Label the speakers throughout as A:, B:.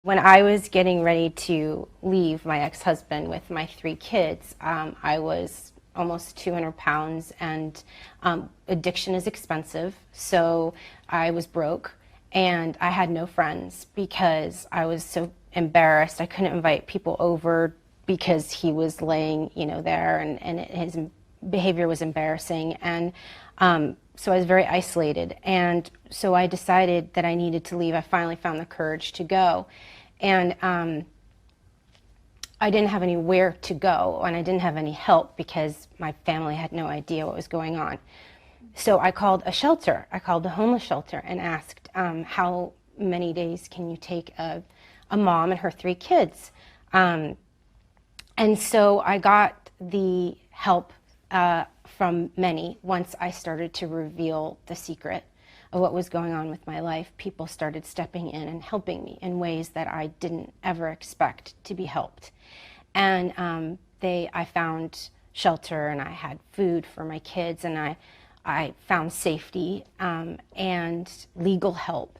A: When I was getting ready to leave my ex-husband with my 3 kids, I was almost 200 pounds, and addiction is expensive, so I was broke, and I had no friends because I was so embarrassed. I couldn't invite people over because he was laying, there, and his behavior was embarrassing, and so I was very isolated, and so I decided that I needed to leave. I finally found the courage to go, and I didn't have anywhere to go, and I didn't have any help because my family had no idea what was going on. So I called a shelter. I called the homeless shelter and asked, how many days can you take a mom and her 3 kids? And so I got the help from many. Once I started to reveal the secret of what was going on with my life, people started stepping in and helping me in ways that I didn't ever expect to be helped. And I found shelter, and I had food for my kids, and I found safety and legal help.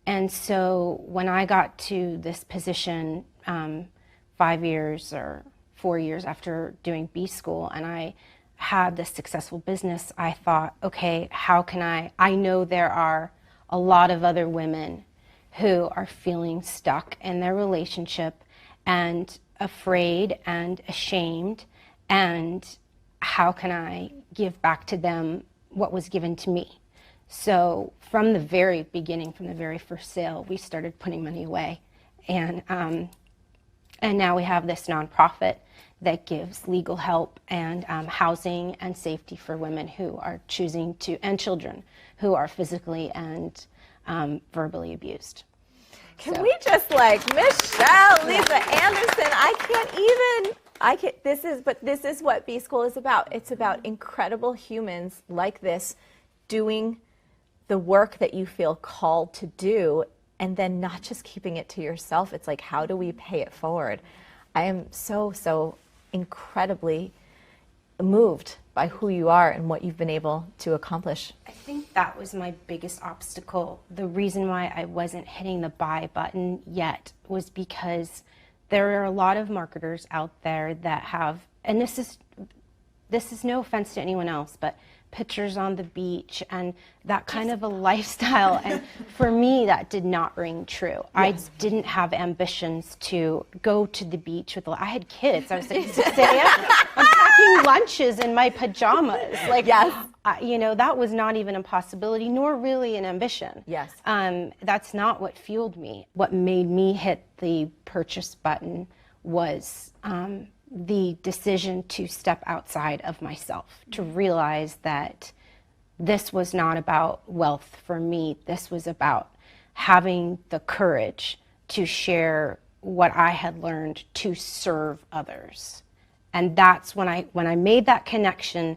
A: And so when I got to this position 5 years or 4 years after doing B school, and I had this successful business, I thought, okay, how can I know there are a lot of other women who are feeling stuck in their relationship and afraid and ashamed, and how can I give back to them what was given to me? So from the very beginning, from the very first sale, we started putting money away, and now we have this nonprofit that gives legal help and housing and safety for women who are choosing to, and children who are physically and verbally abused.
B: Can we just Michelle, Lisa Anderson, this is what B School is about. It's about incredible humans like this doing the work that you feel called to do, and then not just keeping it to yourself. It's like, how do we pay it forward? I am so incredibly moved by who you are and what you've been able to accomplish.
A: I think that was my biggest obstacle. The reason why I wasn't hitting the buy button yet was because there are a lot of marketers out there that have, and this is no offense to anyone else, but pictures on the beach and that kind of a lifestyle. And for me, that did not ring true. Yes. I didn't have ambitions to go to the beach with, I had kids. I was like 6 a.m. I'm packing lunches in my pajamas.
B: Yes.
A: That was not even a possibility, nor really an ambition.
B: Yes.
A: That's not what fueled me. What made me hit the purchase button was the decision to step outside of myself, to realize that this was not about wealth for me. This was about having the courage to share what I had learned to serve others. And that's when I made that connection,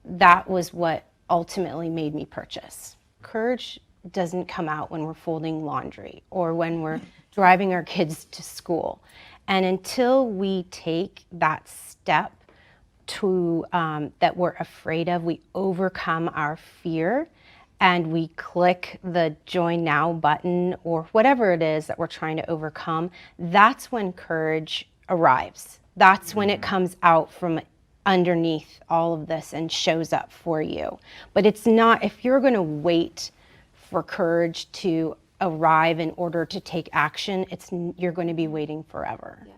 A: that was what ultimately made me purchase. Courage doesn't come out when we're folding laundry or when we're driving our kids to school. And until we take that step to that we're afraid of, we overcome our fear and we click the join now button or whatever it is that we're trying to overcome, that's when courage arrives. That's when it comes out from underneath all of this and shows up for you. But it's not, if you're going to wait for courage to arrive in order to take action, you're going to be waiting forever. Yeah.